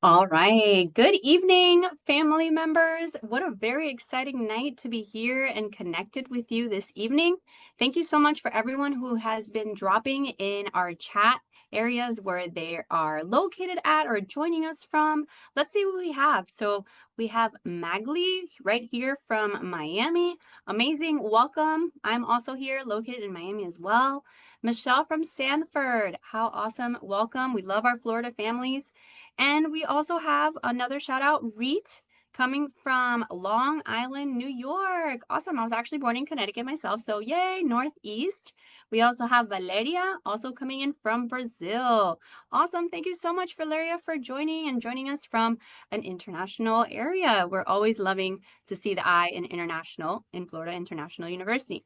All right. Good evening, family members. What a very exciting night to be here and connected with you this evening. Thank you so much for everyone who has been dropping in our chat areas where they are located at or joining us from. Let's see what we have. So we have Magli right here from Miami. Amazing. Welcome. I'm also here located in Miami as well. Michelle from Sanford. How awesome. Welcome. We love our Florida families. And we also have another shout out, Reet, coming from Long Island, New York. Awesome. I was actually born in Connecticut myself, so yay, Northeast. We also have Valeria, also coming in from Brazil. Awesome. Thank you so much, Valeria, for joining us from an international area. We're always loving to see the I in Florida International University.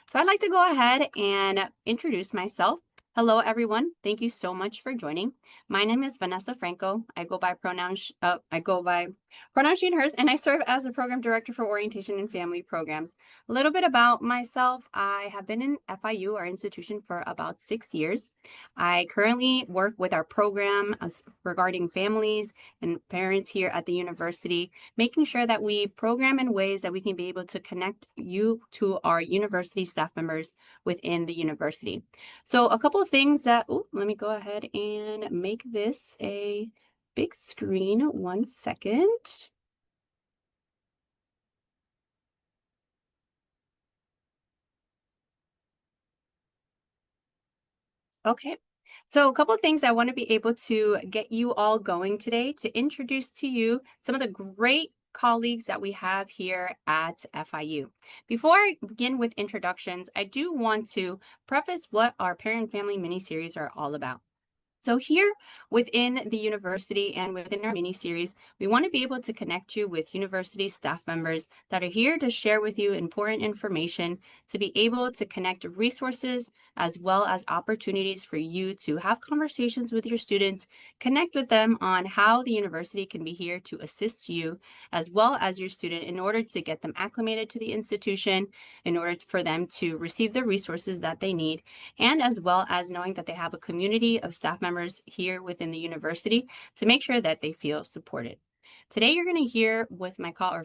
So I'd like to go ahead and introduce myself. Hello, everyone. Thank you so much for joining. My name is Vanessa Franco. I go by pronouns she and hers, and I serve as the program director for orientation and family programs. A little bit about myself. I have been in FIU, our institution, for about 6 years. I currently work with our program regarding families and parents here at the university, making sure that we program in ways that we can be able to connect you to our university staff members within the university. So a couple of things that, let me go ahead and make this a big screen. 1 second. Okay. So a couple of things I want to be able to get you all going today to introduce to you some of the great colleagues that we have here at FIU. Before I begin with introductions, I do want to preface what our Parent Family mini-series are all about. So here within the university and within our mini-series, we want to be able to connect you with university staff members that are here to share with you important information, to be able to connect resources as well as opportunities for you to have conversations with your students, connect with them on how the university can be here to assist you as well as your student in order to get them acclimated to the institution, in order for them to receive the resources that they need, and as well as knowing that they have a community of staff members here within the university to make sure that they feel supported. Today, you're going to hear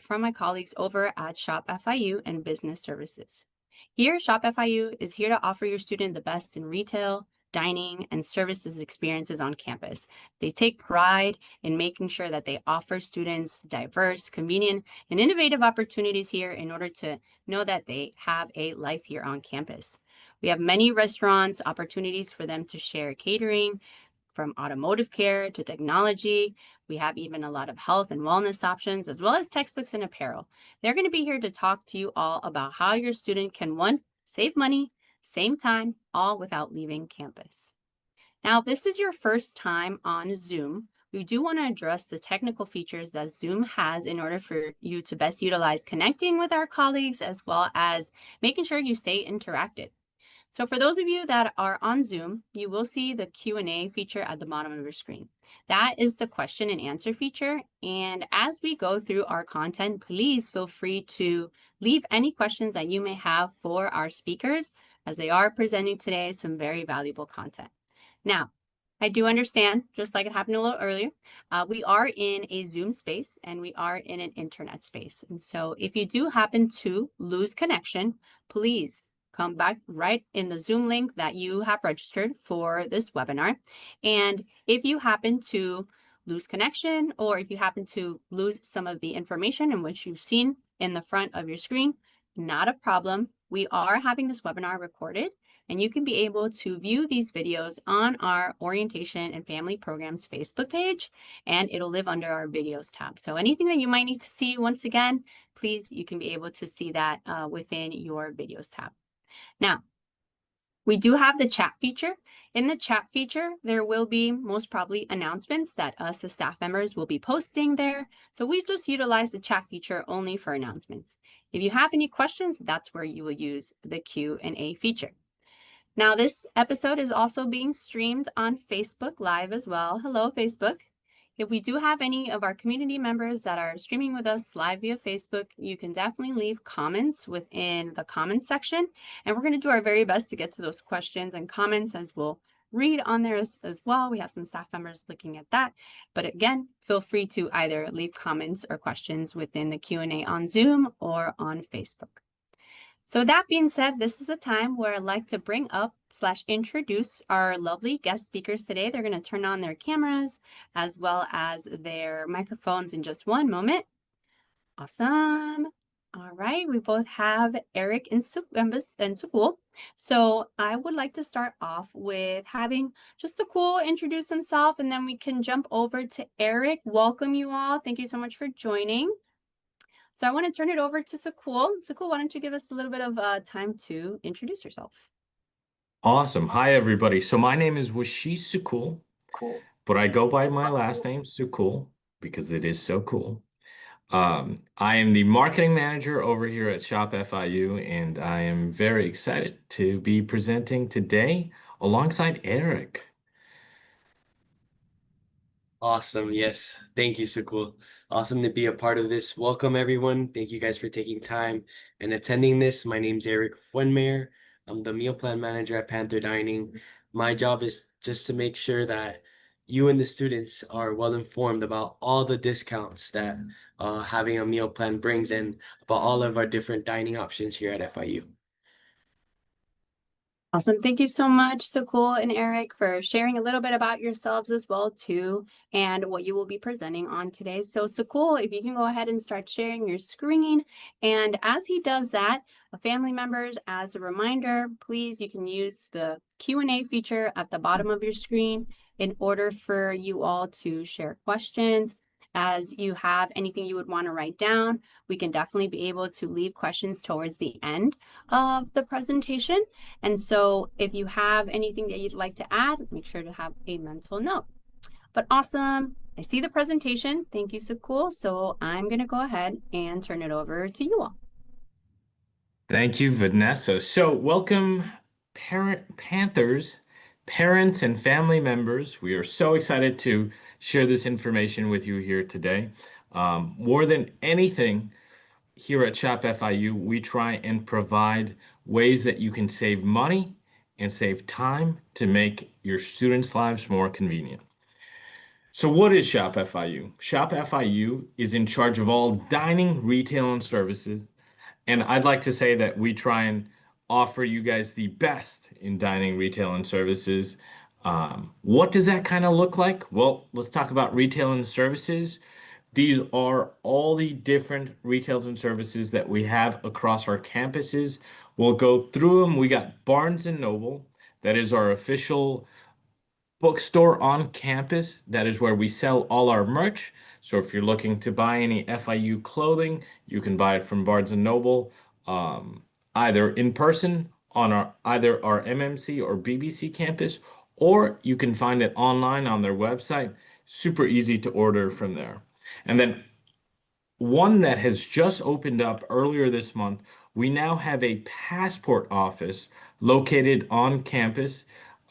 from my colleagues over at shopFIU and Business Services. Here, shopFIU is here to offer your student the best in retail, dining, and services experiences on campus. They take pride in making sure that they offer students diverse, convenient, and innovative opportunities here in order to know that they have a life here on campus. We have many restaurants, opportunities for them to share catering, from automotive care to technology. We have even a lot of health and wellness options, as well as textbooks and apparel. They're going to be here to talk to you all about how your student can, one, save money, same time, all without leaving campus. Now, if this is your first time on Zoom, we do want to address the technical features that Zoom has in order for you to best utilize connecting with our colleagues, as well as making sure you stay interactive. So for those of you that are on Zoom, you will see the Q&A feature at the bottom of your screen. That is the question and answer feature. And as we go through our content, please feel free to leave any questions that you may have for our speakers, as they are presenting today some very valuable content. Now, I do understand, just like it happened a little earlier, we are in a Zoom space and we are in an internet space. And so if you do happen to lose connection, please come back right in the Zoom link that you have registered for this webinar. And if you happen to lose connection, or if you happen to lose some of the information in which you've seen in the front of your screen, not a problem. We are having this webinar recorded, and you can be able to view these videos on our Orientation and Family Programs Facebook page, and it'll live under our videos tab. So anything that you might need to see, once again, please, you can be able to see that within your videos tab. Now, we do have the chat feature. In the chat feature, there will be most probably announcements that us as staff members will be posting there. So we just utilize the chat feature only for announcements. If you have any questions, that's where you will use the Q&A feature. Now, this episode is also being streamed on Facebook Live as well. Hello, Facebook. If we do have any of our community members that are streaming with us live via Facebook, you can definitely leave comments within the comments section. And we're going to do our very best to get to those questions and comments, as we'll read on there as well. We have some staff members looking at that. But again, feel free to either leave comments or questions within the Q&A on Zoom or on Facebook. So with that being said, this is a time where I'd like to bring up / introduce our lovely guest speakers today. They're going to turn on their cameras as well as their microphones in just one moment. Awesome. All right, we both have Eric and Sukul. So I would like to start off with having just Sukul introduce himself, and then we can jump over to Eric. Welcome you all. Thank you so much for joining. So I want to turn it over to Sukul. Sukul, why don't you give us a little bit of time to introduce yourself? Awesome. Hi, everybody. So my name is Washi Sukul, Cool. but I go by my last name, Sukul, because it is so cool. I am the marketing manager over here at shopFIU, and I am very excited to be presenting today alongside Eric. Awesome. Yes. Thank you, Sukul. Awesome to be a part of this. Welcome, everyone. Thank you guys for taking time and attending this. My name's Eric Fuenmayer. I'm the meal plan manager at Panther Dining. My job is just to make sure that you and the students are well informed about all the discounts that having a meal plan brings and about all of our different dining options here at FIU. Awesome. Thank you so much, Sukul and Eric, for sharing a little bit about yourselves as well, too, and what you will be presenting on today. So Sukul, if you can go ahead and start sharing your screen. And as he does that, family members, as a reminder, please, you can use the Q&A feature at the bottom of your screen in order for you all to share questions. As you have anything you would want to write down, we can definitely be able to leave questions towards the end of the presentation. And so if you have anything that you'd like to add, make sure to have a mental note. But awesome. I see the presentation. Thank you, Sukul. So I'm going to go ahead and turn it over to you all. Thank you, Vanessa. So welcome, Panthers, parents, and family members. We are so excited to share this information with you here today. More than anything, here at shopFIU, we try and provide ways that you can save money and save time to make your students' lives more convenient. So what is shopFIU? shopFIU is in charge of all dining, retail, and services. And I'd like to say that we try and offer you guys the best in dining, retail, and services. What does that kind of look like? Well, let's talk about retail and services. These are all the different retails and services that we have across our campuses. We'll go through them. We got Barnes& and Noble. That is our official bookstore on campus. That is where we sell all our merch. So if you're looking to buy any FIU clothing, you can buy it from Barnes& and Noble, either in person on either our MMC or BBC campus, or you can find it online on their website. Super easy to order from there. And then one that has just opened up earlier this month, we now have a passport office located on campus.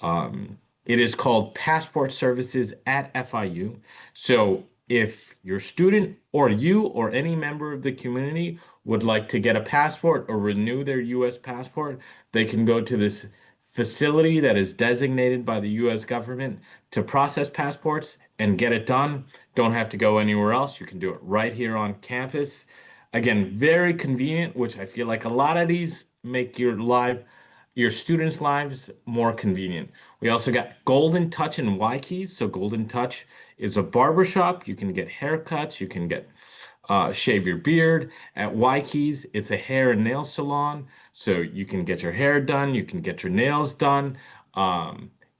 It is called Passport Services at FIU. So if your student or you or any member of the community would like to get a passport or renew their U.S. passport, they can go to this facility that is designated by the U.S. government to process passports and get it done. Don't have to go anywhere else. You can do it right here on campus. Again, very convenient, which I feel like a lot of these make your students' lives more convenient. We also got Golden Touch and Y-Keys. So Golden Touch is a barbershop. You can get haircuts. You can get shave your beard. At Y-Keys, it's a hair and nail salon. So you can get your hair done. You can get your nails done.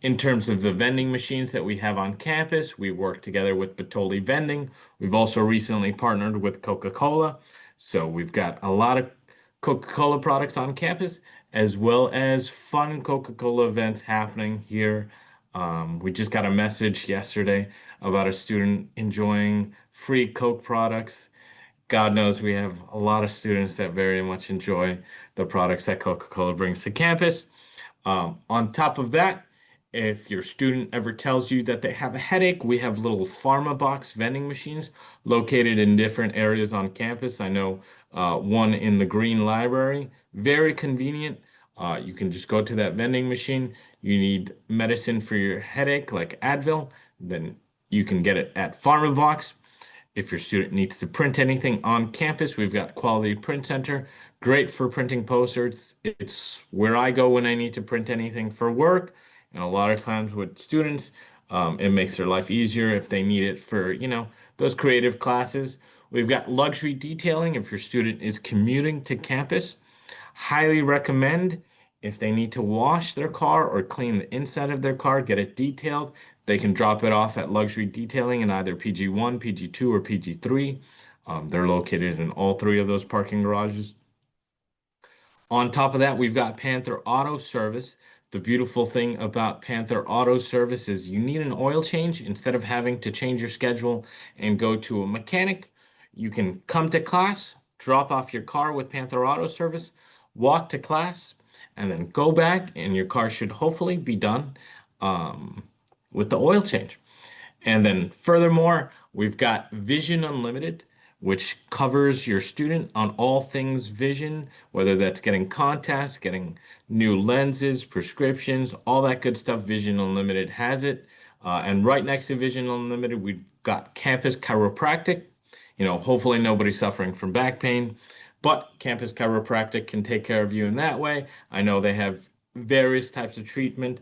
In terms of the vending machines that we have on campus, we work together with Batoli Vending. We've also recently partnered with Coca-Cola. So we've got a lot of Coca-Cola products on campus, as well as fun Coca-Cola events happening here. We just got a message yesterday about a student enjoying free Coke products. God knows we have a lot of students that very much enjoy the products that Coca-Cola brings to campus. On top of that, if your student ever tells you that they have a headache, we have little pharma box vending machines located in different areas on campus. I know one in the Green Library, very convenient. You can just go to that vending machine, you need medicine for your headache like Advil, then you can get it at PharmaBox. If your student needs to print anything on campus, we've got Quality Print Center, great for printing posters. It's where I go when I need to print anything for work. And a lot of times with students, it makes their life easier if they need it for, those creative classes. We've got luxury detailing if your student is commuting to campus. Highly recommend if they need to wash their car or clean the inside of their car, get it detailed. They can drop it off at luxury detailing in either PG1, PG2, or PG3. They're located in all three of those parking garages. On top of that, we've got Panther Auto Service. The beautiful thing about Panther Auto Service is you need an oil change instead of having to change your schedule and go to a mechanic. You can come to class, drop off your car with Panther Auto Service, walk to class, and then go back, and your car should hopefully be done um, with the oil change. And then furthermore, we've got Vision Unlimited, which covers your student on all things vision, whether that's getting contacts, getting new lenses, prescriptions, all that good stuff. Vision Unlimited has it. And right next to Vision Unlimited, we've got Campus Chiropractic. Hopefully nobody's suffering from back pain, but Campus Chiropractic can take care of you in that way. I know they have various types of treatment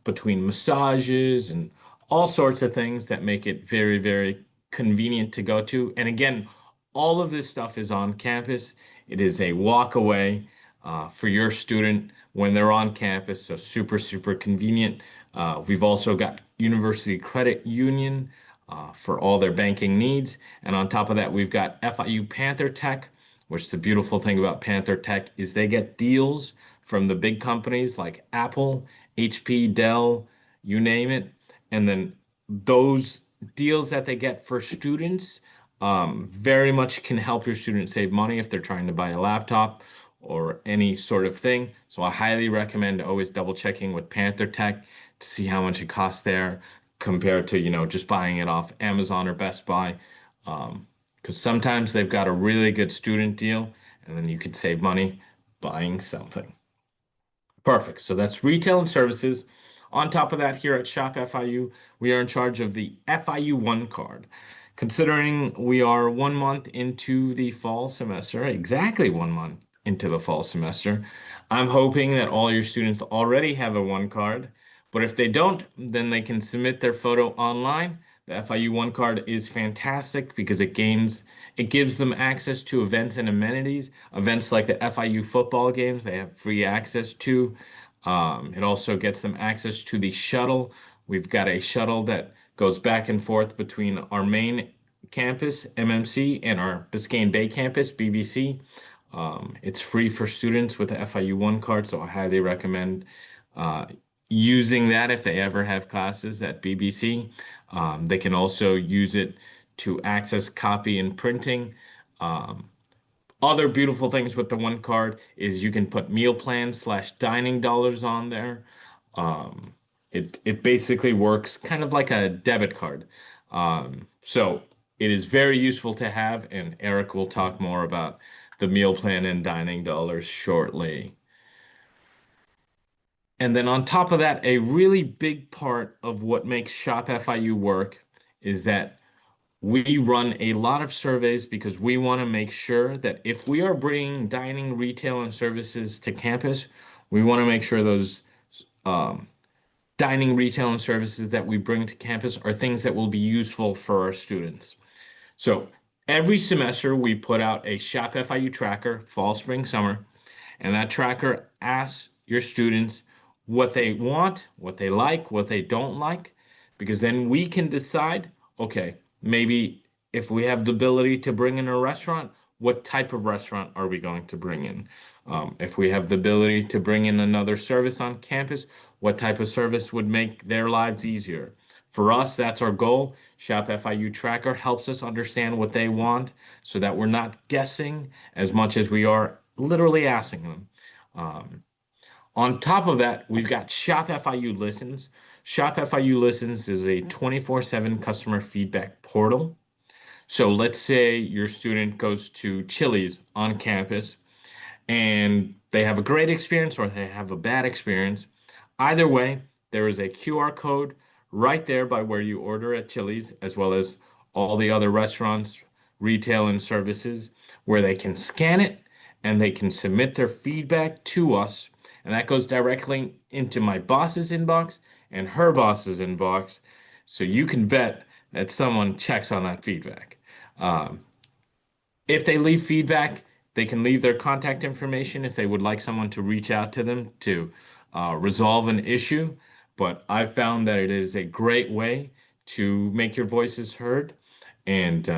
between massages and all sorts of things that make it very, very convenient to go to. And again, all of this stuff is on campus. It is a walk away for your student when they're on campus. So super, super convenient. We've also got University Credit Union for all their banking needs. And on top of that, we've got FIU Panther Tech, which the beautiful thing about Panther Tech is they get deals from the big companies like Apple, HP, Dell, you name it. And then those deals that they get for students very much can help your students save money if they're trying to buy a laptop or any sort of thing. So I highly recommend always double checking with Panther Tech to see how much it costs there compared to, just buying it off Amazon or Best Buy. Because sometimes they've got a really good student deal and then you could save money buying something. Perfect. So that's retail and services. On top of that, here at Shop FIU, we are in charge of the FIU One card. Considering we are 1 month into the fall semester, exactly 1 month into the fall semester, I'm hoping that all your students already have a One card. But if they don't, then they can submit their photo online. The FIU One card is fantastic because it gives them access to events and amenities. Events like the FIU football games, they have free access to. It also gets them access to the shuttle. We've got a shuttle that goes back and forth between our main campus, MMC, and our Biscayne Bay campus, BBC. It's free for students with the FIU One card, so I highly recommend uh, using that if they ever have classes at BBC. They can also use it to access copy and printing. Um, Other beautiful things with the One card is you can put meal plans slash dining dollars on there. Um, it basically works kind of like a debit card. So it is very useful to have, and Eric will talk more about the meal plan and dining dollars shortly. And then on top of that, a really big part of what makes Shop FIU work is that we run a lot of surveys because we want to make sure that if we are bringing dining, retail, and services to campus, we want to make sure those um, dining, retail, and services that we bring to campus are things that will be useful for our students. So every semester we put out a Shop FIU tracker, fall, spring, summer, and that tracker asks your students what they want, what they like, what they don't like, because then we can decide, okay, maybe if we have the ability to bring in a restaurant, what type of restaurant are we going to bring in? If we have the ability to bring in another service on campus, what type of service would make their lives easier? For us, that's our goal. Shop FIU Tracker helps us understand what they want so that we're not guessing as much as we are literally asking them. Um, on top of that, we've got Shop FIU Listens. Shop FIU Listens is a 24/7 customer feedback portal. So let's say your student goes to Chili's on campus and they have a great experience or they have a bad experience. Either way, there is a QR code right there by where you order at Chili's, as well as all the other restaurants, retail, and services, where they can scan it and they can submit their feedback to us. And that goes directly into my boss's inbox and her boss's inbox. So you can bet that someone checks on that feedback. Um, if they leave feedback, they can leave their contact information if they would like someone to reach out to them to resolve an issue. But I've found that it is a great way to make your voices heard, and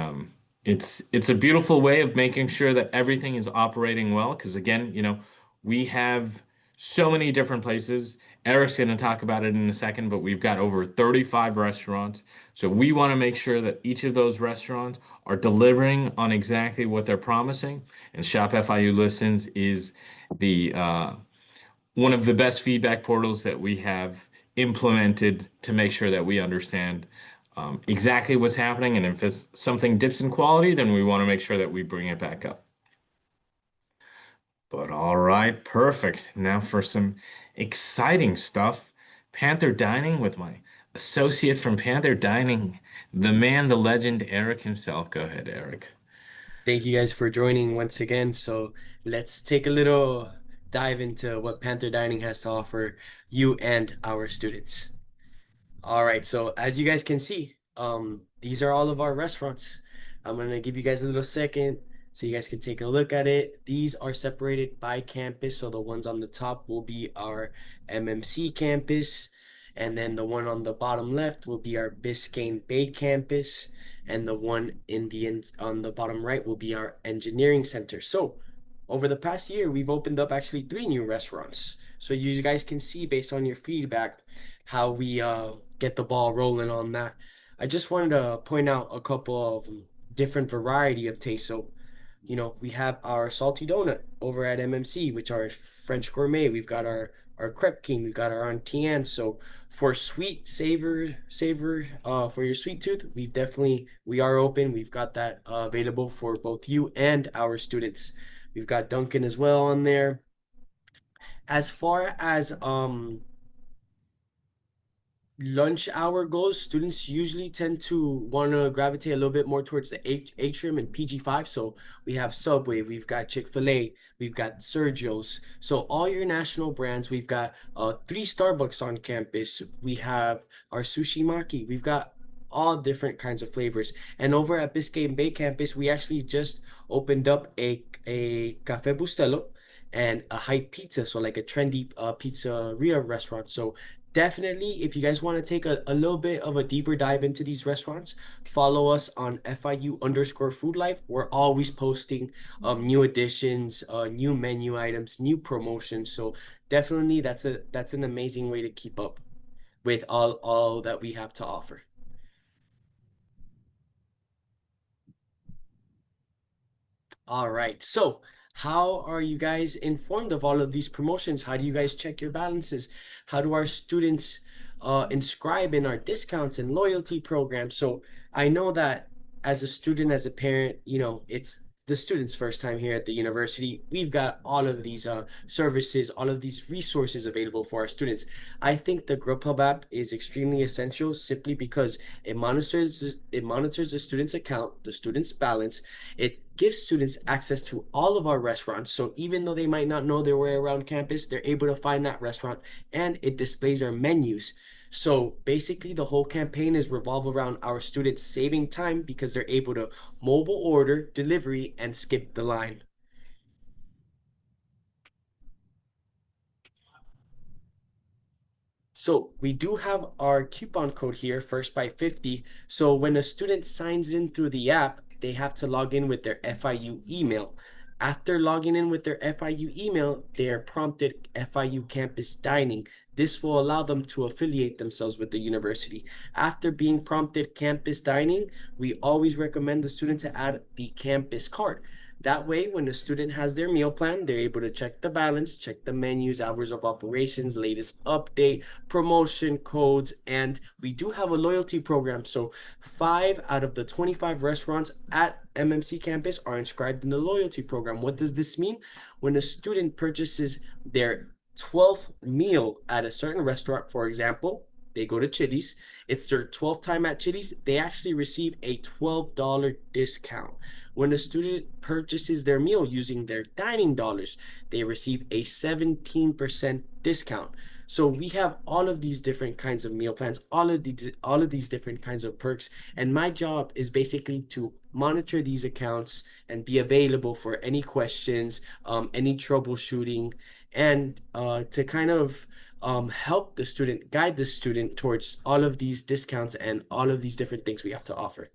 it's a beautiful way of making sure that everything is operating well. Because again, we have so many different places. Eric's going to talk about it in a second, but we've got over 35 restaurants. So we want to make sure that each of those restaurants are delivering on exactly what they're promising. And shopFIU Listens is the one of the best feedback portals that we have implemented to make sure that we understand exactly what's happening. And if something dips in quality, then we want to make sure that we bring it back up. But all right, perfect. Now for some exciting stuff. Panther Dining with my associate from Panther Dining, the man, the legend, Eric himself. Go ahead, Eric. Thank you guys for joining once again. So let's take a little dive into what Panther Dining has to offer you and our students. All right, so as you guys can see, these are all of our restaurants. I'm gonna give you guys a little second so you guys can take a look at it. These are separated by campus, so the ones on the top will be our MMC campus, and then the one on the bottom left will be our Biscayne Bay campus, and the one on the bottom right will be our engineering center. So over the past year, we've opened up actually 3 new restaurants. So you guys can see based on your feedback how we get the ball rolling on that. I just wanted to point out a couple of different variety of taste. So, we have our salty donut over at MMC, which are French gourmet. We've got our crepe king. We've got our auntie. So for sweet savor, for your sweet tooth, we are open. We've got that available for both you and our students. We've got Dunkin' as well on there. As far as lunch hour goes, students usually tend to want to gravitate a little bit more towards the atrium and PG5. So we have Subway, we've got Chick-fil-A, we've got Sergio's. So all your national brands, we've got 3 Starbucks on campus. We have our Sushi Maki. We've got all different kinds of flavors. And over at Biscayne Bay campus, we actually just opened up a Cafe Bustelo and a hype pizza, so like a trendy pizzeria restaurant. So definitely, if you guys want to take a little bit of a deeper dive into these restaurants, follow us on FIU_food life. We're always posting new additions, new menu items, new promotions. So definitely that's an amazing way to keep up with all that we have to offer. All right. So, how are you guys informed of all of these promotions? How do you guys check your balances? How do our students inscribe in our discounts and loyalty programs? So, I know that as a student, as a parent, it's the student's first time here at the university. We've got all of these services, all of these resources available for our students. I think the Grubhub app is extremely essential simply because it monitors the student's account, the student's balance. It gives students access to all of our restaurants. So even though they might not know their way around campus, they're able to find that restaurant, and it displays our menus. So basically, the whole campaign is revolved around our students saving time because they're able to mobile order, delivery, and skip the line. So we do have our coupon code here, first by 50. So when a student signs in through the app, they have to log in with their FIU email. After logging in with their FIU email, they are prompted FIU campus dining. This will allow them to affiliate themselves with the university. After being prompted campus dining, we always recommend the student to add the campus card. That way, when the student has their meal plan, they're able to check the balance, check the menus, hours of operations, latest update, promotion codes, and we do have a loyalty program. So 5 out of the 25 restaurants at MMC campus are inscribed in the loyalty program. What does this mean? When a student purchases their 12th meal at a certain restaurant, for example, they go to Chili's, it's their 12th time at Chili's, they actually receive a $12 discount. When a student purchases their meal using their dining dollars, they receive a 17% discount. So we have all of these different kinds of meal plans, all of these different kinds of perks, and my job is basically to monitor these accounts and be available for any questions, any troubleshooting, and to kind of help the student, guide the student towards all of these discounts and all of these different things we have to offer.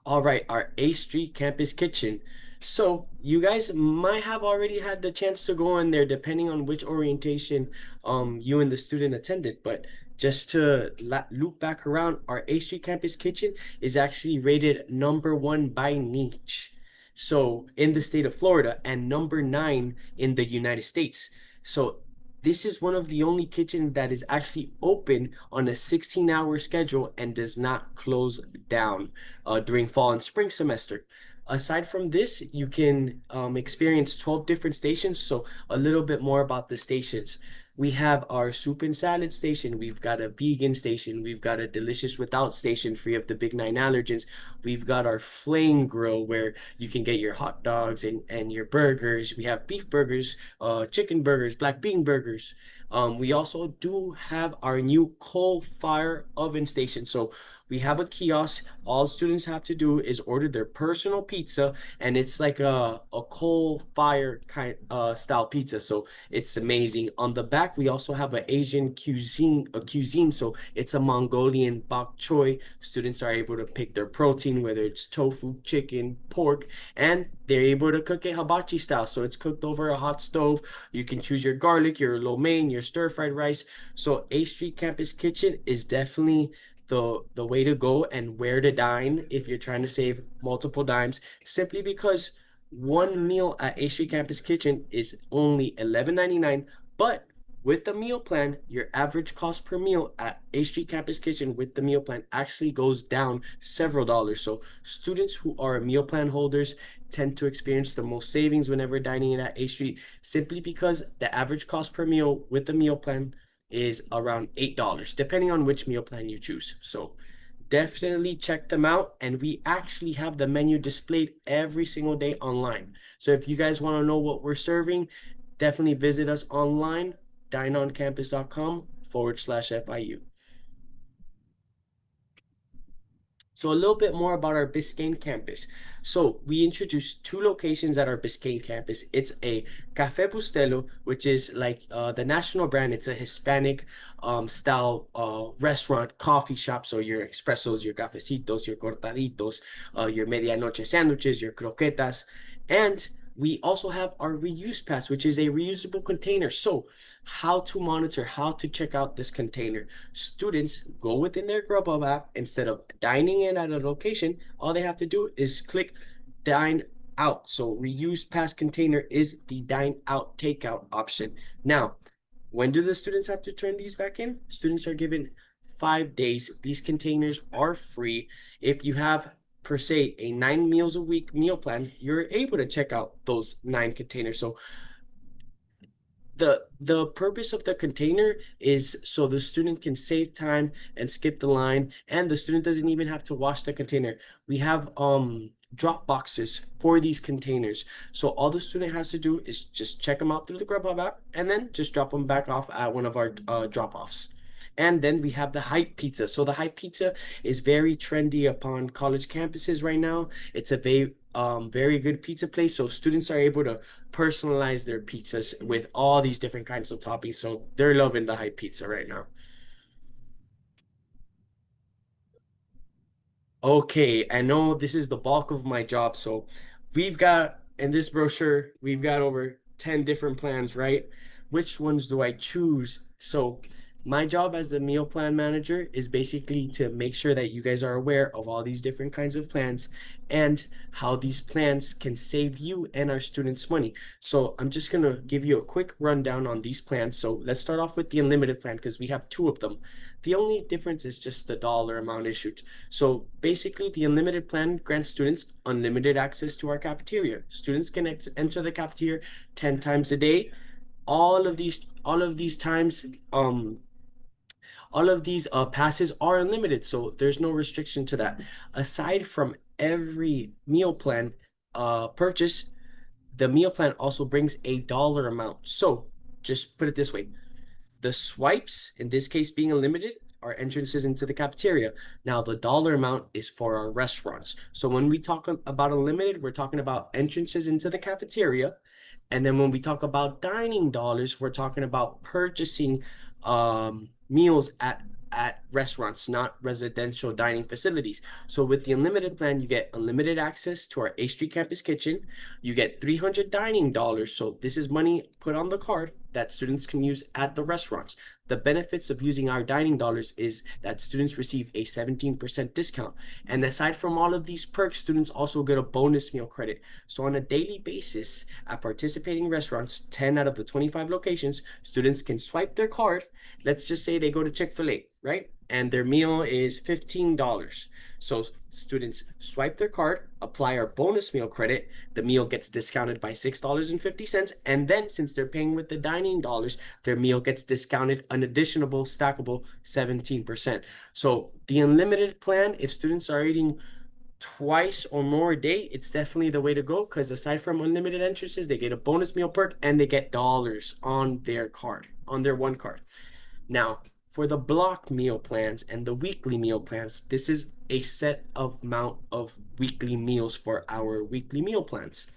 All right, our A Street Campus Kitchen. So you guys might have already had the chance to go in there, depending on which orientation you and the student attended. But just to loop back around, our A Street Campus Kitchen is actually rated #1 by Niche. So in the state of Florida and #9 in the United States. So this is one of the only kitchens that is actually open on a 16-hour schedule and does not close down during fall and spring semester. Aside from this, you can experience 12 different stations. So a little bit more about the stations. We have our soup and salad station. We've got a vegan station. We've got a delicious without station free of the big nine allergens. We've got our flame grill where you can get your hot dogs and your burgers. We have beef burgers, chicken burgers, black bean burgers. We also do have our new coal fire oven station. So we have a kiosk. All students have to do is order their personal pizza, and it's like a coal fire kind style pizza. So it's amazing. On the back, we also have an Asian cuisine. So it's a Mongolian bok choy. Students are able to pick their protein, whether it's tofu, chicken, pork, and they're able to cook it hibachi style. So it's cooked over a hot stove. You can choose your garlic, your lo mein, your stir fried rice. So A Street Campus Kitchen is definitely the way to go and where to dine if you're trying to save multiple dimes, simply because one meal at A Street Campus Kitchen is only $11.99, but with the meal plan, your average cost per meal at A Street Campus Kitchen with the meal plan actually goes down several dollars. So students who are meal plan holders tend to experience the most savings whenever dining in at A Street, simply because the average cost per meal with the meal plan is around $8, depending on which meal plan you choose. So definitely check them out. And we actually have the menu displayed every single day online. So if you guys want to know what we're serving, definitely visit us online, dineoncampus.com/FIU. So a little bit more about our Biscayne campus. So we introduced two locations at our Biscayne campus. It's a Café Bustelo, which is like the national brand. It's a Hispanic style restaurant, coffee shop. So your espressos, your cafecitos, your cortaditos, your medianoche sandwiches, your croquetas. And we also have our reuse pass, which is a reusable container. So how to monitor, how to check out this container. Students go within their Grubhub app. Instead of dining in at a location, all they have to do is click dine out. So reuse pass container is the dine out takeout option. Now, when do the students have to turn these back in? Students are given 5 days. These containers are free. If you have per se a 9 meals a week meal plan, you're able to check out those 9 containers. So the purpose of the container is so the student can save time and skip the line, and the student doesn't even have to wash the container. We have drop boxes for these containers, so all the student has to do is just check them out through the Grubhub app and then just drop them back off at one of our drop offs. And then we have the hype pizza. So the hype pizza is very trendy upon college campuses right now. It's a very good pizza place. So students are able to personalize their pizzas with all these different kinds of toppings. So they're loving the hype pizza right now. Okay, I know this is the bulk of my job. So we've got in this brochure, we've got over 10 different plans, right? Which ones do I choose? So My job as a meal plan manager is basically to make sure that you guys are aware of all these different kinds of plans and how these plans can save you and our students money. So I'm just going to give you a quick rundown on these plans. So let's start off with the unlimited plan because we have two of them. The only difference is just the dollar amount issued. So basically, the unlimited plan grants students unlimited access to our cafeteria. Students can enter the cafeteria 10 times a day. All of these times, all of these passes are unlimited, so there's no restriction to that. Aside from every meal plan purchase, the meal plan also brings a dollar amount. So just put it this way: the swipes, in this case being unlimited, are entrances into the cafeteria. Now, the dollar amount is for our restaurants. So when we talk about unlimited, we're talking about entrances into the cafeteria. And then when we talk about dining dollars, we're talking about purchasing meals at restaurants, not residential dining facilities. So with the unlimited plan, you get unlimited access to our A Street campus kitchen. You get 300 dining dollars. So this is money put on the card that students can use at the restaurants. The benefits of using our dining dollars is that students receive a 17% discount. And aside from all of these perks, students also get a bonus meal credit. So on a daily basis, at participating restaurants, 10 out of the 25 locations, students can swipe their card. Let's just say they go to Chick-fil-A, right? And their meal is $15. So students swipe their card, apply our bonus meal credit, the meal gets discounted by $6.50, and then since they're paying with the dining dollars, their meal gets discounted an additional stackable 17%. So the unlimited plan, if students are eating twice or more a day, it's definitely the way to go because aside from unlimited entrances, they get a bonus meal perk and they get dollars on their card, on their one card. Now, for the block meal plans and the weekly meal plans, this is a set of amount of weekly meals for our weekly meal plans.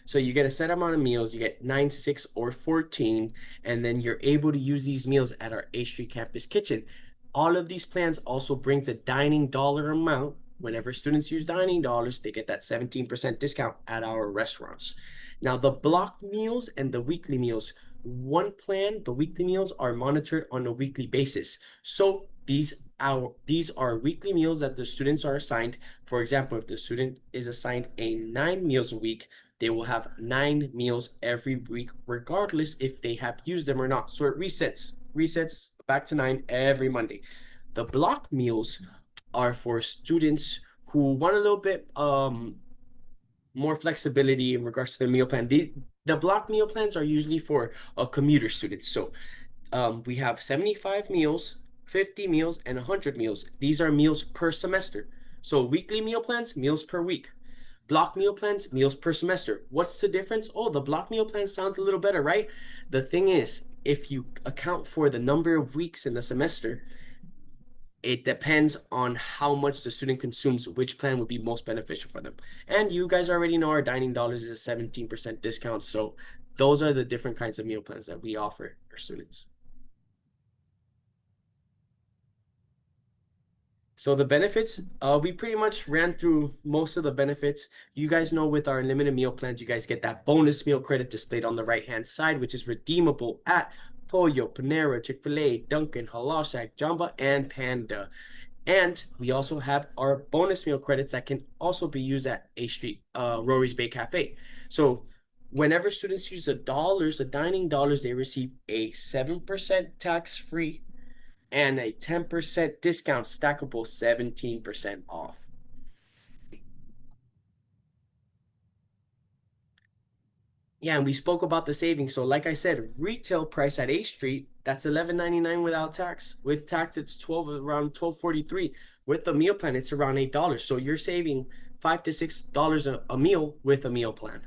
So you get a set amount of meals, you get 9, 6, or 14, and then you're able to use these meals at our A Street campus kitchen. All of these plans also brings a dining dollar amount. Whenever students use dining dollars, they get that 17% discount at our restaurants. Now, the block meals and the weekly meals, one plan, the weekly meals are monitored on a weekly basis. So these are weekly meals that the students are assigned. For example, if the student is assigned a 9 meals a week, they will have 9 meals every week, regardless if they have used them or not. So it resets back to 9 every Monday. The block meals are for students who want a little bit more flexibility in regards to their meal plan. The block meal plans are usually for commuter students. So we have 75 meals, 50 meals, and 100 meals. These are meals per semester. So weekly meal plans, meals per week. Block meal plans, meals per semester. What's the difference? Oh, the block meal plan sounds a little better, right? The thing is, if you account for the number of weeks in the semester, it depends on how much the student consumes, which plan would be most beneficial for them. And you guys already know our dining dollars is a 17% discount. So those are the different kinds of meal plans that we offer our students. So the benefits, we pretty much ran through most of the benefits. You guys know with our unlimited meal plans, you guys get that bonus meal credit displayed on the right-hand side, which is redeemable at Pollo, Panera, Chick-fil-A, Dunkin', Halal Shack, Jamba, and Panda. And we also have our bonus meal credits that can also be used at A Street, Rory's Bay Cafe. So whenever students use the dining dollars, they receive a 7% tax-free and a 10% discount stackable 17% off. Yeah, and we spoke about the savings. So like I said, retail price at A Street, that's $11.99 without tax. With tax, it's around $12.43. With the meal plan, it's around $8. So you're saving $5 to $6 a meal with a meal plan.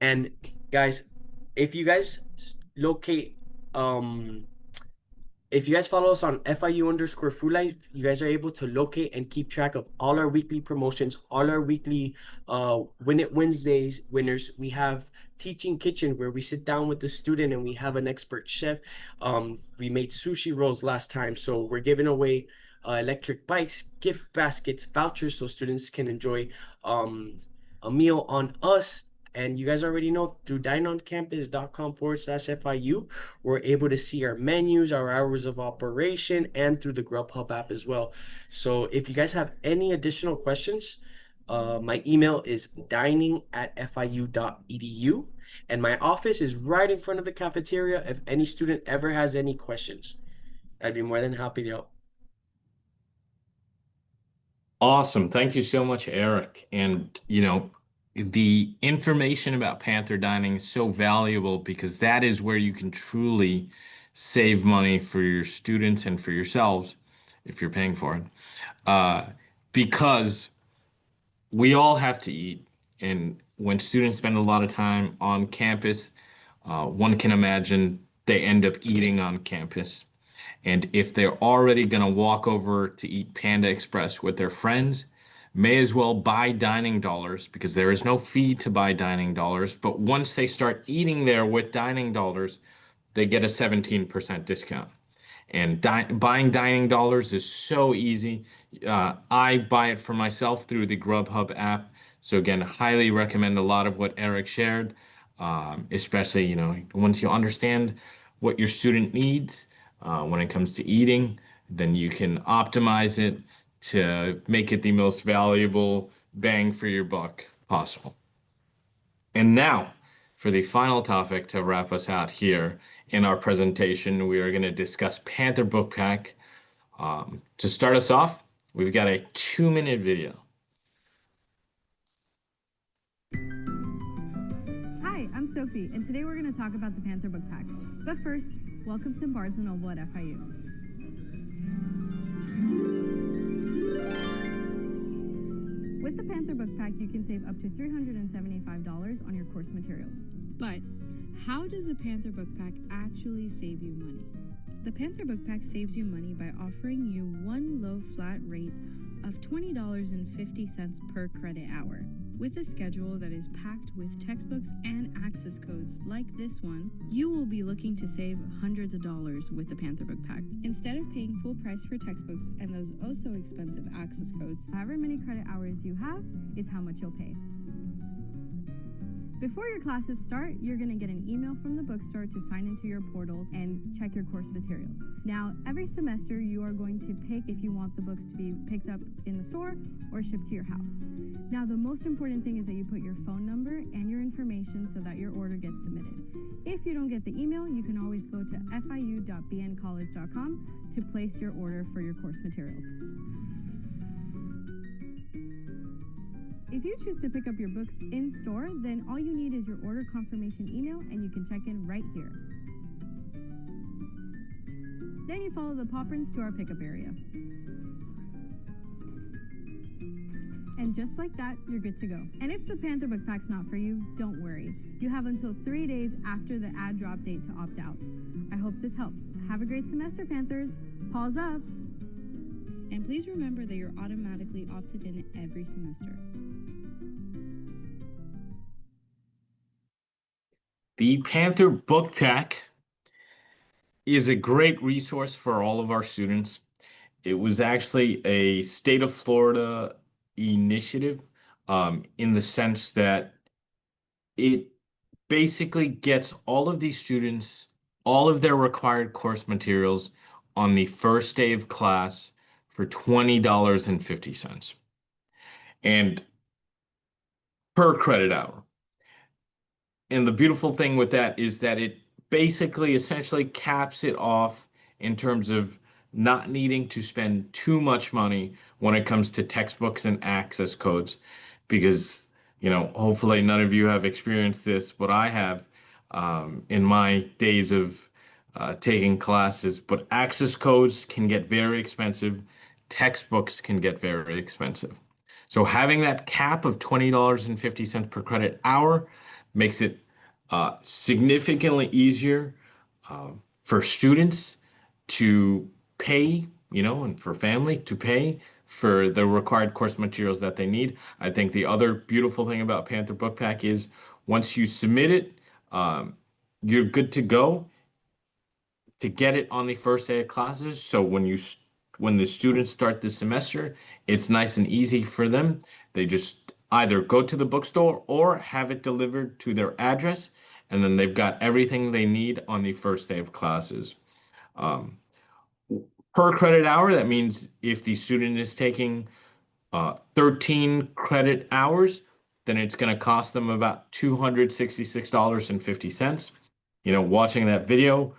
And guys, if you guys locate if you guys follow us on FIU_Food Life, you guys are able to locate and keep track of all our weekly promotions, all our weekly Win It Wednesdays winners. We have Teaching Kitchen where we sit down with the student and we have an expert chef. We made sushi rolls last time, so we're giving away electric bikes, gift baskets, vouchers so students can enjoy a meal on us And you guys already know through dineoncampus.com/FIU, we're able to see our menus, our hours of operation, and through the Grubhub app as well. So if you guys have any additional questions, my email is dining@fiu.edu, and my office is right in front of the cafeteria if any student ever has any questions. I'd be more than happy to help. Awesome. Thank you so much, Eric. And, the information about Panther Dining is so valuable because that is where you can truly save money for your students and for yourselves if you're paying for it. Uh, because we all have to eat. And when students spend a lot of time on campus, one can imagine they end up eating on campus. And if they're already going to walk over to eat Panda Express with their friends, may as well buy dining dollars because there is no fee to buy dining dollars. But once they start eating there with dining dollars, they get a 17% discount. And buying dining dollars is so easy. I buy it for myself through the Grubhub app. So again, highly recommend a lot of what Eric shared, especially, once you understand what your student needs when it comes to eating, then you can optimize it to make it the most valuable bang for your buck possible. And now, for the final topic to wrap us out here in our presentation, we are going to discuss Panther Book Pack. To start us off, we've got a 2-minute video. Hi, I'm Sophie, and today we're going to talk about the Panther Book Pack. But first, welcome to Barnes & Noble at FIU. With the Panther Book Pack, you can save up to $375 on your course materials. But how does the Panther Book Pack actually save you money? The Panther Book Pack saves you money by offering you one low flat rate of $20.50 per credit hour. With a schedule that is packed with textbooks and access codes like this one, you will be looking to save hundreds of dollars with the Panther Book Pack. Instead of paying full price for textbooks and those oh so expensive access codes, however many credit hours you have is how much you'll pay. Before your classes start, you're going to get an email from the bookstore to sign into your portal and check your course materials. Now, every semester you are going to pick if you want the books to be picked up in the store or shipped to your house. Now, the most important thing is that you put your phone number and your information so that your order gets submitted. If you don't get the email, you can always go to fiu.bncollege.com to place your order for your course materials. If you choose to pick up your books in store, then all you need is your order confirmation email and you can check in right here. Then you follow the paw prints to our pickup area. And just like that, you're good to go. And if the Panther Book Pack's not for you, don't worry. You have until 3 days after the ad drop date to opt out. I hope this helps. Have a great semester, Panthers. Paws up! And please remember that you're automatically opted in every semester. The Panther Book Pack is a great resource for all of our students. It was actually a state of Florida initiative, in the sense that it basically gets all of these students all of their required course materials on the first day of class for $20.50 and per credit hour. And the beautiful thing with that is that it basically essentially caps it off in terms of not needing to spend too much money when it comes to textbooks and access codes. Because, hopefully none of you have experienced this, but I have in my days of taking classes. But access codes can get very expensive, textbooks can get very expensive. So having that cap of $20.50 per credit hour makes it significantly easier for students to pay, and for family to pay for the required course materials that they need. I think the other beautiful thing about Panther Book Pack is once you submit it, you're good to go to get it on the first day of classes. So when the students start this semester, it's nice and easy for them. They just either go to the bookstore or have it delivered to their address, and then they've got everything they need on the first day of classes. Um, per credit hour, that means if the student is taking 13 credit hours, then it's going to cost them about $266.50. Watching that video,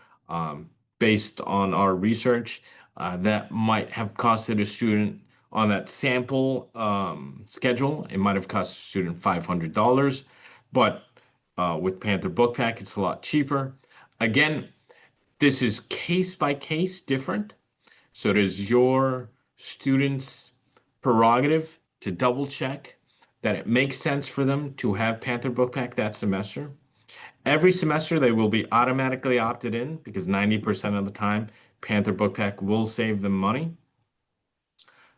based on our research, that might have costed a student on that sample schedule, it might have cost a student $500. But with Panther Book Pack, it's a lot cheaper. Again, this is case by case different. So it is your student's prerogative to double check that it makes sense for them to have Panther Book Pack that semester. Every semester they will be automatically opted in because 90% of the time Panther Book Pack will save them money.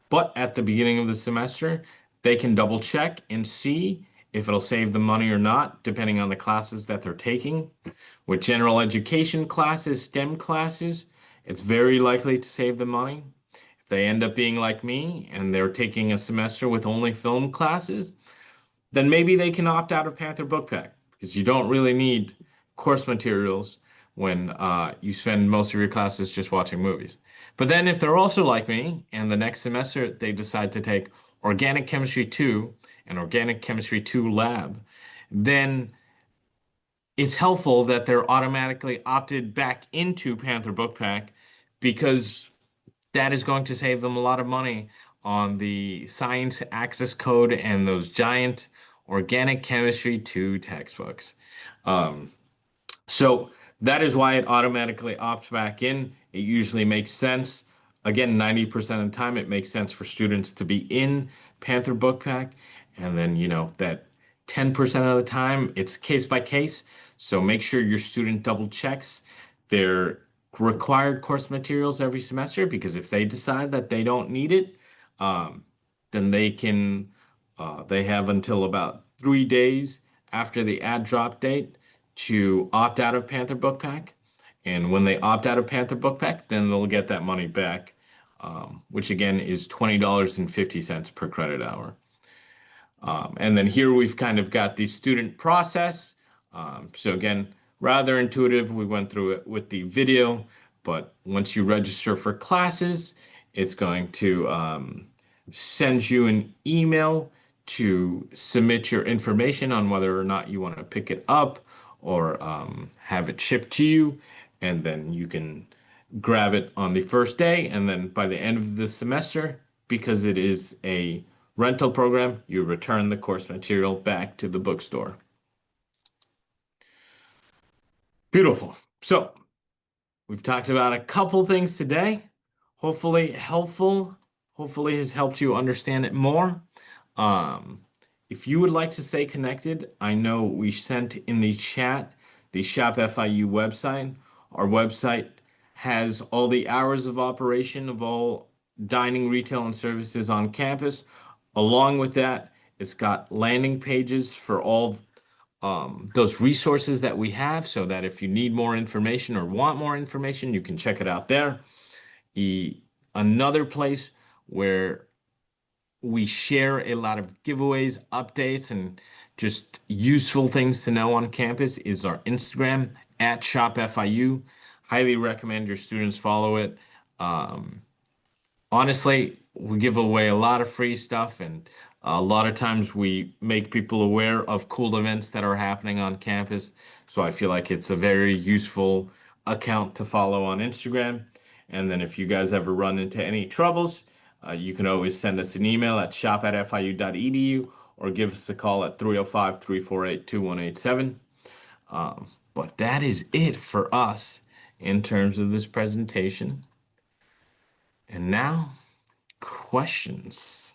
But at the beginning of the semester, they can double check and see if it'll save them money or not, depending on the classes that they're taking. With general education classes, STEM classes, it's very likely to save them money. If they end up being like me and they're taking a semester with only film classes, then maybe they can opt out of Panther Book Pack because you don't really need course materials when you spend most of your classes just watching movies. But then if they're also like me and the next semester they decide to take Organic Chemistry 2 and Organic Chemistry 2 Lab, then it's helpful that they're automatically opted back into Panther Book Pack because that is going to save them a lot of money on the science access code and those giant Organic Chemistry 2 textbooks. Um, so that is why it automatically opts back in. It usually makes sense. Again, 90% of the time, it makes sense for students to be in Panther Book Pack. And then, that 10% of the time, it's case by case. So make sure your student double checks their required course materials every semester, because if they decide that they don't need it, um, then they have until about 3 days after the ad drop date to opt out of Panther Book Pack. And when they opt out of Panther Book Pack, then they'll get that money back, which again is $20.50 per credit hour. And then here we've kind of got the student process. So again, rather intuitive. We went through it with the video, but once you register for classes, it's going to send you an email to submit your information on whether or not you want to pick it up or have it shipped to you. And then you can grab it on the first day. And then by the end of the semester, because it is a rental program, you return the course material back to the bookstore. Beautiful. So we've talked about a couple things today. Hopefully helpful. Hopefully has helped you understand it more. If you would like to stay connected, I know we sent in the chat the shopFIU website. Our website has all the hours of operation of all dining, retail, and services on campus. Along with that, it's got landing pages for all those resources that we have, so that if you need more information or want more information, you can check it out there. Another place where we share a lot of giveaways, updates, and just useful things to know on campus is our Instagram at shopFIU. Highly recommend your students follow it. Honestly, we give away a lot of free stuff, and a lot of times we make people aware of cool events that are happening on campus. So I feel like it's a very useful account to follow on Instagram. And then if you guys ever run into any troubles, you can always send us an email at shop@fiu.edu or give us a call at 305-348-2187. But that is it for us in terms of this presentation. And now, questions.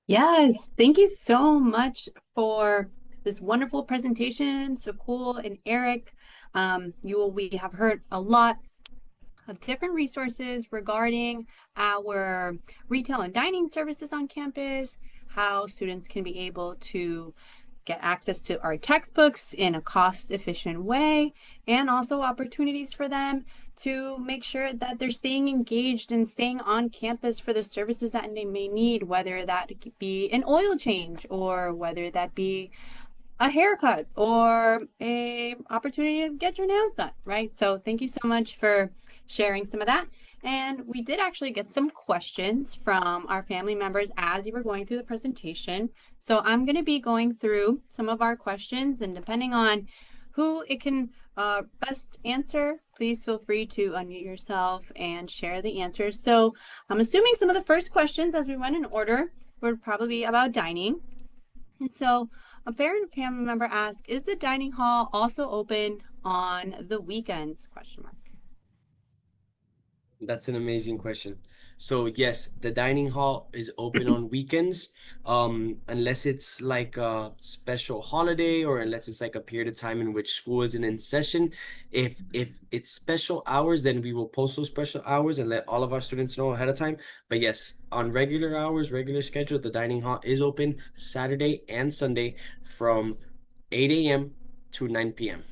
Yes, thank you so much for this wonderful presentation. So cool. And Eric, we have heard a lot of different resources regarding our retail and dining services on campus, how students can be able to get access to our textbooks in a cost-efficient way, and also opportunities for them to make sure that they're staying engaged and staying on campus for the services that they may need, whether that be an oil change or whether that be a haircut or a opportunity to get your nails done, right? So thank you so much for sharing some of that. And we did actually get some questions from our family members as you were going through the presentation. So I'm going to be going through some of our questions, and depending on who it can best answer, please feel free to unmute yourself and share the answers. So I'm assuming some of the first questions, as we went in order, would probably be about dining. And so a parent family member asked, is the dining hall also open on the weekends? Question mark. That's an amazing question. So yes, the dining hall is open on weekends, unless it's like a special holiday or unless it's like a period of time in which school isn't in session. If it's special hours, then we will post those special hours and let all of our students know ahead of time. But yes, on regular hours, regular schedule, the dining hall is open Saturday and Sunday from 8 a.m. to 9 p.m.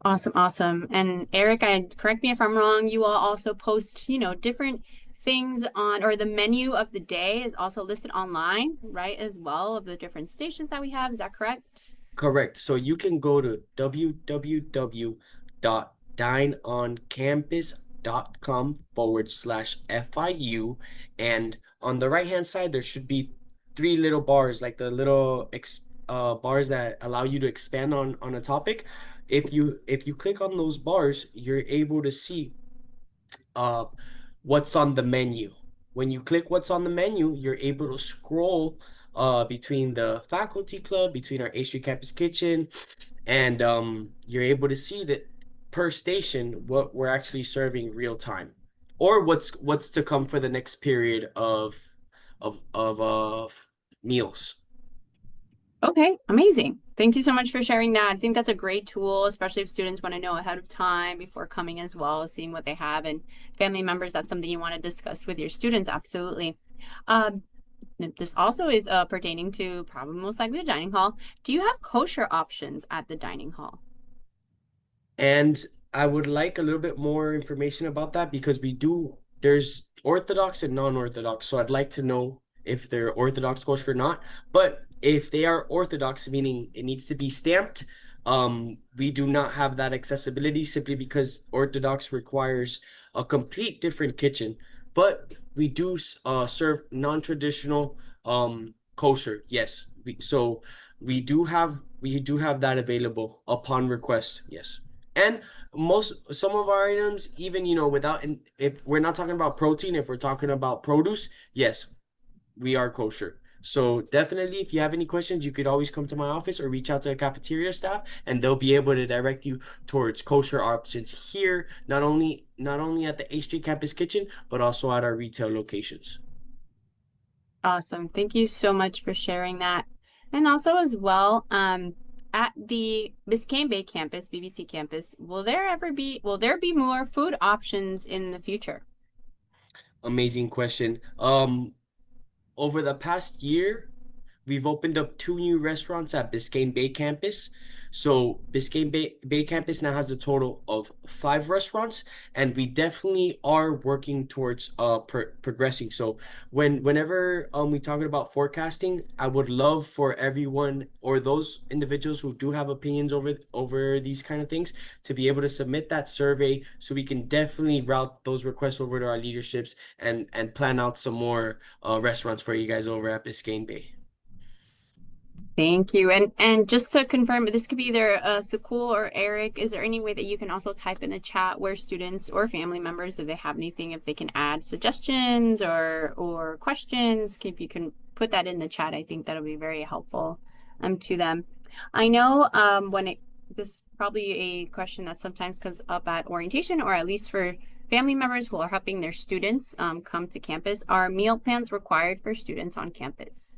Awesome, awesome. And Eric, correct me if I'm wrong, you all also post, different things on, or the menu of the day is also listed online, right, as well, of the different stations that we have. Is that correct? Correct. So you can go to www.dineoncampus.com/FIU. And on the right hand side, there should be three little bars, like the little bars that allow you to expand on a topic. If you click on those bars, you're able to see uh what's on the menu. When you click what's on the menu, you're able to scroll between the faculty club, between our A Street Campus Kitchen, and you're able to see that per station what we're actually serving real time, or what's to come for the next period of meals. Okay, amazing. Thank you so much for sharing that. I think that's a great tool, especially if students want to know ahead of time before coming as well, seeing what they have, and family members, that's something you want to discuss with your students. Absolutely. Um, this also is pertaining to probably most likely the dining hall. Do you have kosher options at the dining hall? And I would like a little bit more information about that because there's Orthodox and non-Orthodox. So I'd like to know if they're Orthodox kosher or not. But if they are Orthodox, meaning it needs to be stamped, we do not have that accessibility simply because Orthodox requires a complete different kitchen. But we do serve non-traditional kosher. Yes. We do have that available upon request. Yes. And some of our items, even without, if we're not talking about protein, if we're talking about produce, yes, we are kosher. So definitely, if you have any questions, you could always come to my office or reach out to the cafeteria staff, and they'll be able to direct you towards kosher options here, not only at the A Street Campus Kitchen, but also at our retail locations. Awesome. Thank you so much for sharing that. And also as well, at the Biscayne Bay campus, BBC campus, will there be more food options in the future? Amazing question. Over the past year, we've opened up two new restaurants at Biscayne Bay campus. So Biscayne Bay campus now has a total of five restaurants, and we definitely are working towards progressing. So whenever we talking about forecasting, I would love for everyone or those individuals who do have opinions over these kind of things to be able to submit that survey so we can definitely route those requests over to our leaderships and plan out some more restaurants for you guys over at Biscayne Bay. Thank you. And just to confirm, this could be either Sakul or Eric. Is there any way that you can also type in the chat where students or family members, if they have anything, if they can add suggestions or questions, if you can put that in the chat, I think that'll be very helpful to them. I know this is probably a question that sometimes comes up at orientation, or at least for family members who are helping their students come to campus. Are meal plans required for students on campus?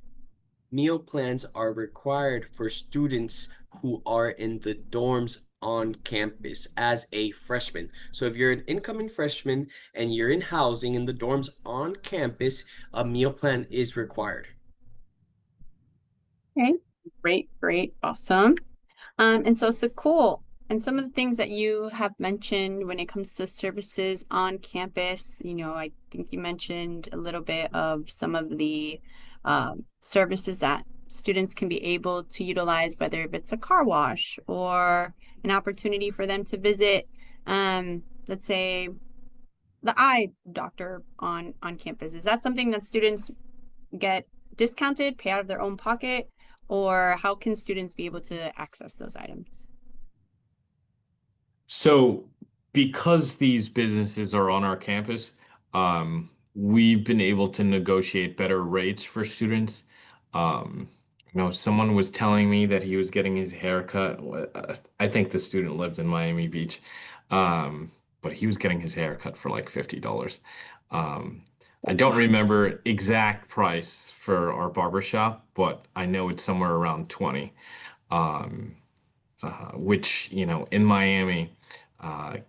Meal plans are required for students who are in the dorms on campus as a freshman. So if you're an incoming freshman and you're in housing in the dorms on campus, a meal plan is required. Okay, great, awesome. And so cool. And some of the things that you have mentioned when it comes to services on campus, I think you mentioned a little bit of some of the services that students can be able to utilize, whether if it's a car wash or an opportunity for them to visit, let's say, the eye doctor on campus. Is that something that students get discounted, pay out of their own pocket, or how can students be able to access those items? So, because these businesses are on our campus, we've been able to negotiate better rates for students. Someone was telling me that he was getting his hair cut. I think the student lived in Miami Beach, but he was getting his hair cut for like $50. Um, I don't remember exact price for our barber shop, but I know it's somewhere around 20. Um, which, in Miami,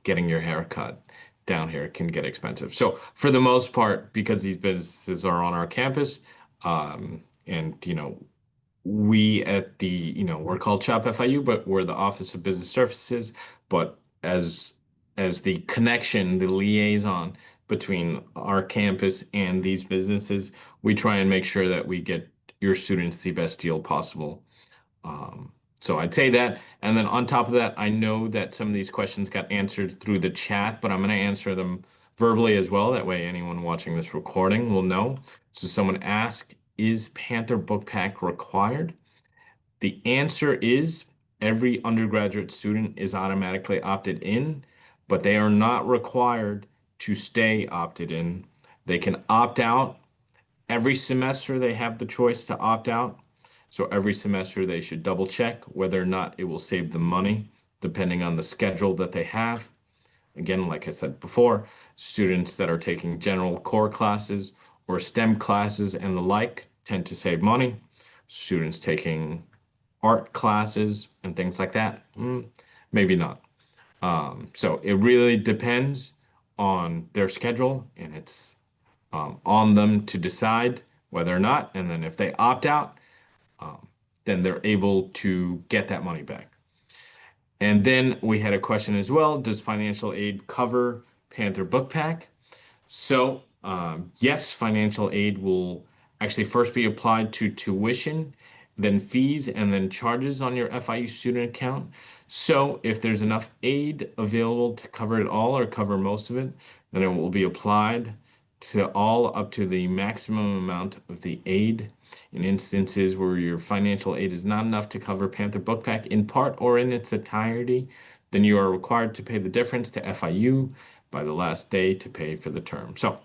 getting your hair cut down here can get expensive. So for the most part, because these businesses are on our campus, and we at the, we're called shopFIU, but we're the Office of Business Services. But as the connection, the liaison between our campus and these businesses, we try and make sure that we get your students the best deal possible. Um, so I'd say that. And then on top of that, I know that some of these questions got answered through the chat, but I'm going to answer them verbally as well. That way, anyone watching this recording will know. So someone asked, is Panther Book Pack required? The answer is every undergraduate student is automatically opted in, but they are not required to stay opted in. They can opt out. Every semester, they have the choice to opt out. So every semester, they should double check whether or not it will save them money, depending on the schedule that they have. Again, like I said before, students that are taking general core classes or STEM classes and the like tend to save money. Students taking art classes and things like that, maybe not. So it really depends on their schedule, and it's on them to decide whether or not. And then if they opt out, um, then they're able to get that money back. And then we had a question as well. Does financial aid cover Panther Book Pack? So, yes, financial aid will actually first be applied to tuition, then fees, and then charges on your FIU student account. So, if there's enough aid available to cover it all or cover most of it, then it will be applied to all up to the maximum amount of the aid. In instances where your financial aid is not enough to cover Panther Book Pack in part or in its entirety, then you are required to pay the difference to FIU by the last day to pay for the term. So,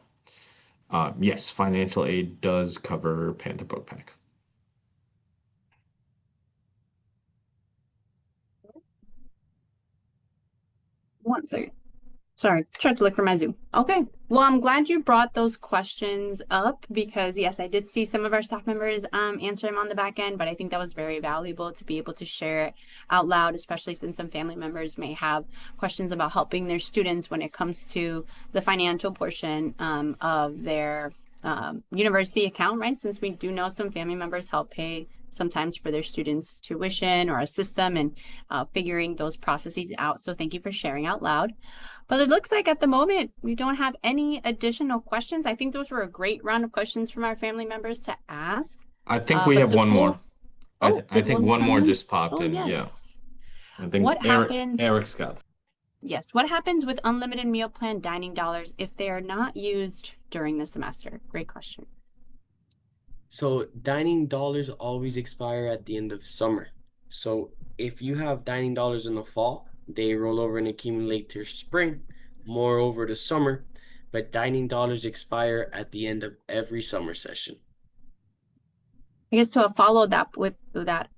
yes, financial aid does cover Panther Book Pack. One second. Sorry, tried to look for my Zoom. Okay. Well, I'm glad you brought those questions up because yes, I did see some of our staff members answer them on the back end, but I think that was very valuable to be able to share it out loud, especially since some family members may have questions about helping their students when it comes to the financial portion of their university account, right? Since we do know some family members help pay sometimes for their students' tuition or assist them in figuring those processes out. So thank you for sharing out loud. But it looks like at the moment we don't have any additional questions. I think those were a great round of questions from our family members to ask. I think we But have so one cool. more. Oh, I did think one one come more in? just popped Oh, in. Yeah. yes. I think What happens? Eric Scott. Yes. What happens with unlimited meal plan dining dollars if they are not used during the semester? Great question. So dining dollars always expire at the end of summer. So if you have dining dollars in the fall, they roll over and accumulate to spring, more over to summer, but dining dollars expire at the end of every summer session. I guess to follow that with that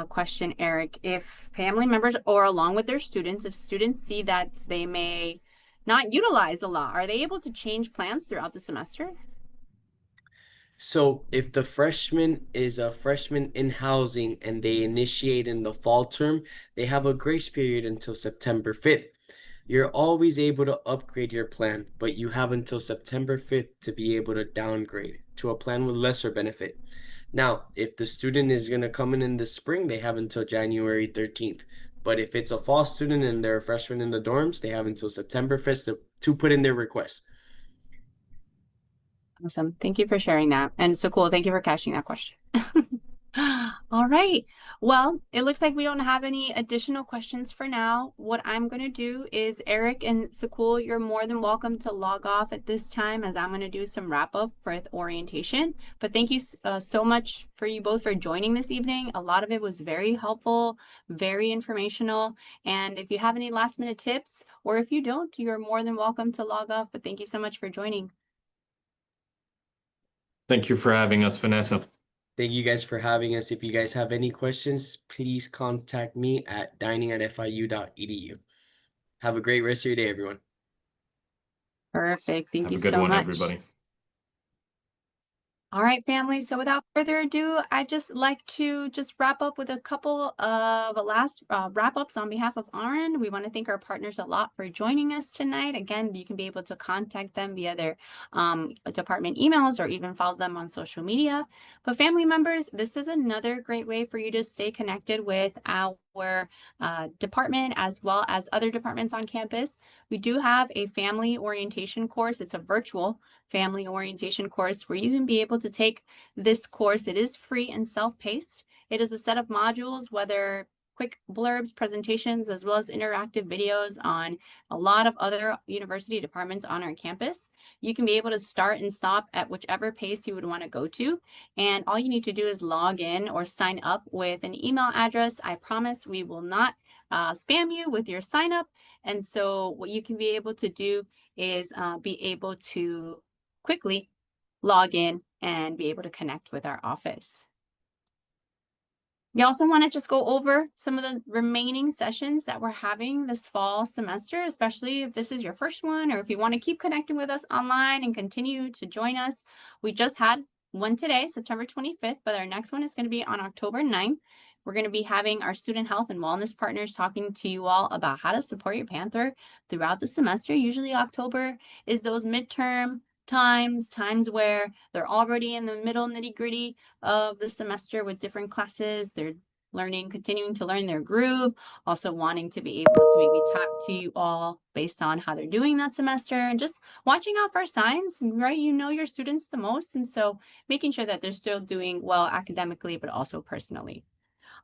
question, Eric, if family members or along with their students, if students see that they may not utilize the law, are they able to change plans throughout the semester? So if the freshman is a freshman in housing and they initiate in the fall term, they have a grace period until September 5th. You're always able to upgrade your plan, but you have until September 5th to be able to downgrade to a plan with lesser benefit. Now, if the student is going to come in the spring, they have until January 13th But if it's a fall student and they're a freshman in the dorms, they have until September 5th to put in their request. Awesome. Thank you for sharing that. And so cool. Thank you for catching that question. All right. Well, it looks like we don't have any additional questions for now. What I'm going to do is Eric and Sakul, you're more than welcome to log off at this time as I'm going to do some wrap up for orientation. But thank you so much for you both for joining this evening. A lot of it was very helpful, very informational. And if you have any last minute tips, or if you don't, you're more than welcome to log off. But thank you so much for joining. Thank you for having us, Vanessa. Thank you guys for having us. If you guys have any questions, please contact me at dining@fiu.edu. Have a great rest of your day, everyone. Perfect. Thank Have you a good so one, much. everybody. All right, family. So without further ado, I'd just like to just wrap up with a couple of last wrap ups on behalf of Aaron. We want to thank our partners a lot for joining us tonight. Again, you can be able to contact them via their department emails or even follow them on social media. But family members, this is another great way for you to stay connected with our department as well as other departments on campus. We do have a family orientation course. It's a virtual family orientation course where you can be able to take this course. It is free and self-paced. It is a set of modules, whether quick blurbs, presentations, as well as interactive videos on a lot of other university departments on our campus. You can be able to start and stop at whichever pace you would want to go to. And all you need to do is log in or sign up with an email address. I promise we will not spam you with your sign up. And so what you can be able to do is be able to quickly log in and be able to connect with our office. We also want to just go over some of the remaining sessions that we're having this fall semester, especially if this is your first one or if you want to keep connecting with us online and continue to join us. We just had one today, September 25th, but our next one is going to be on October 9th. We're going to be having our student health and wellness partners talking to you all about how to support your Panther throughout the semester. Usually October is those midterm times where they're already in the middle nitty-gritty of the semester with different classes. They're continuing to learn their groove, also wanting to be able to maybe talk to you all based on how they're doing that semester and just watching out for signs, right? You know your students the most. And so making sure that they're still doing well academically, but also personally.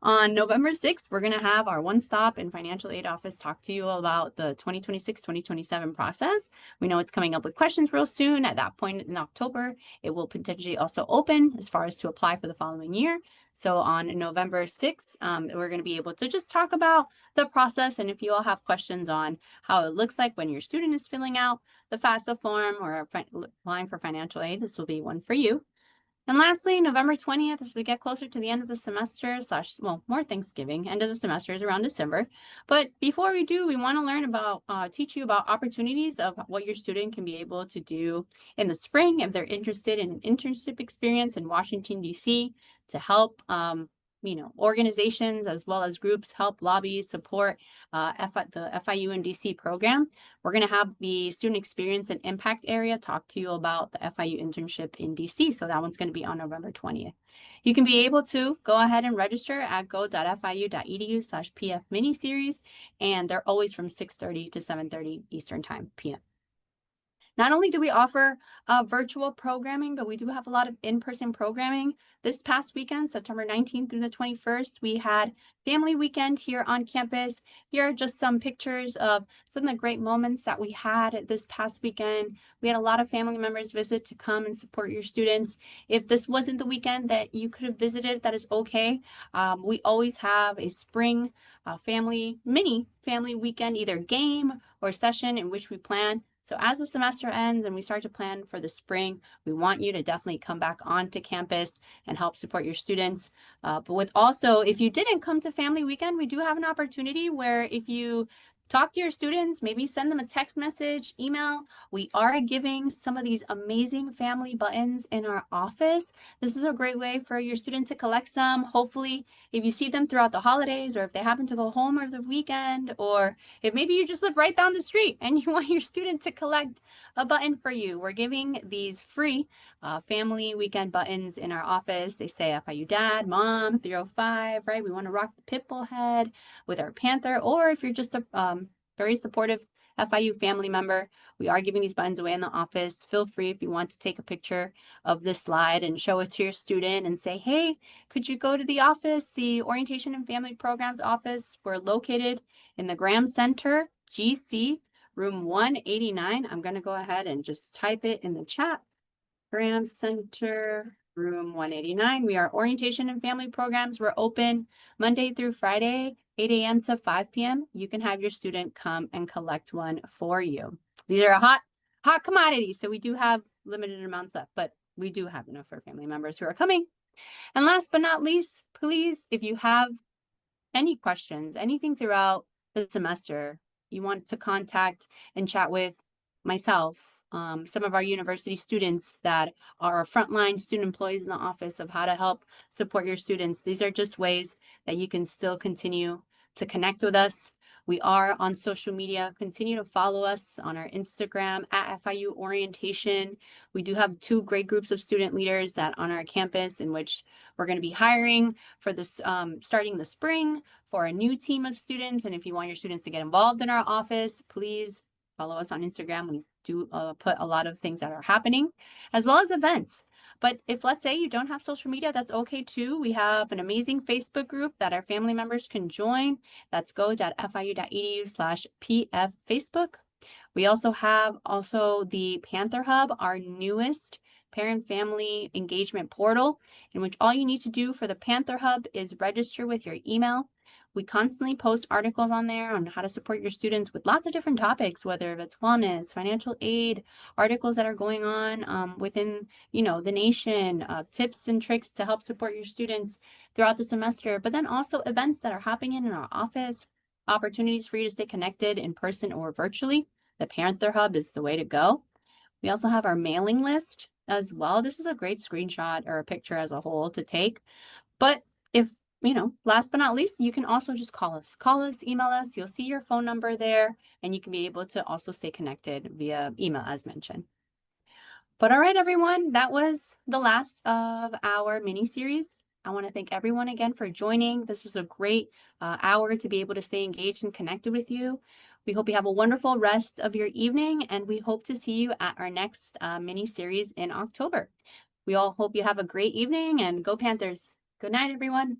On November 6th, we're going to have our one-stop and financial aid office talk to you about the 2026-2027 process. We know it's coming up with questions real soon. At that point in October, it will potentially also open as far as to apply for the following year. So on November 6th, we're going to be able to just talk about the process. And if you all have questions on how it looks like when your student is filling out the FAFSA form or applying for financial aid, this will be one for you. And lastly, November 20th, as we get closer to the end of the semester more Thanksgiving, end of the semester is around December. But before we do, we want to learn about, teach you about opportunities of what your student can be able to do in the spring if they're interested in an internship experience in Washington, D.C. to help, organizations as well as groups help lobby, support the FIU and DC program. We're going to have the student experience and impact area talk to you about the FIU internship in DC. So that one's going to be on November 20th. You can be able to go ahead and register at go.fiu.edu/PF miniseries. And they're always from 6:30 to 7:30 Eastern Time PM. Not only do we offer virtual programming, but we do have a lot of in-person programming. This past weekend, September 19th through the 21st, we had family weekend here on campus. Here are just some pictures of some of the great moments that we had this past weekend. We had a lot of family members visit to come and support your students. If this wasn't the weekend that you could have visited, that is okay. We always have a spring mini family weekend, either game or session in which we plan. So as the semester ends and we start to plan for the spring, we want you to definitely come back onto campus and help support your students. But if you didn't come to family weekend, we do have an opportunity where if you talk to your students, maybe send them a text message, email. We are giving some of these amazing family buttons in our office. This is a great way for your student to collect some. Hopefully, if you see them throughout the holidays, or if they happen to go home over the weekend, or if maybe you just live right down the street and you want your student to collect a button for you, we're giving these free family weekend buttons in our office. They say FIU Dad, Mom, 305, right? We want to rock the Pitbull head with our Panther, or if you're just a very supportive FIU family member, we are giving these buttons away in the office. Feel free if you want to take a picture of this slide and show it to your student and say, hey, could you go to the office, the Orientation and Family Programs office? We're located in the Graham Center, GC, room 189. I'm going to go ahead and just type it in the chat. Graham Center, room 189. We are Orientation and Family Programs. We're open Monday through Friday, 8 a.m. to 5 p.m. You can have your student come and collect one for you. These are a hot commodity, so we do have limited amounts left, but we do have enough for family members who are coming. And last but not least, please, if you have any questions, anything throughout the semester you want to contact and chat with myself, some of our university students that are frontline student employees in the office of how to help support your students. These are just ways that you can still continue to connect with us. We are on social media. Continue to follow us on our Instagram at FIU Orientation. We do have 2 great groups of student leaders that on our campus in which we're going to be hiring for this starting the spring for a new team of students. And if you want your students to get involved in our office, please follow us on Instagram. We do put a lot of things that are happening as well as events. But if, let's say, you don't have social media, that's okay too. We have an amazing Facebook group that our family members can join. That's go.fiu.edu/PF Facebook. We also have the Panther Hub, our newest parent family engagement portal, in which all you need to do for the Panther Hub is register with your email. We constantly post articles on there on how to support your students with lots of different topics, whether it's wellness, financial aid, articles that are going on within, the nation, tips and tricks to help support your students throughout the semester, but then also events that are happening in our office, opportunities for you to stay connected in person or virtually. The Panther Hub is the way to go. We also have our mailing list as well. This is a great screenshot or a picture as a whole to take. But if, last but not least, you can also just call us, email us. You'll see your phone number there, and you can be able to also stay connected via email as mentioned. But all right, everyone, that was the last of our mini series. I want to thank everyone again for joining. This was a great hour to be able to stay engaged and connected with you. We hope you have a wonderful rest of your evening, and we hope to see you at our next mini series in October. We all hope you have a great evening, and go Panthers. Good night, everyone.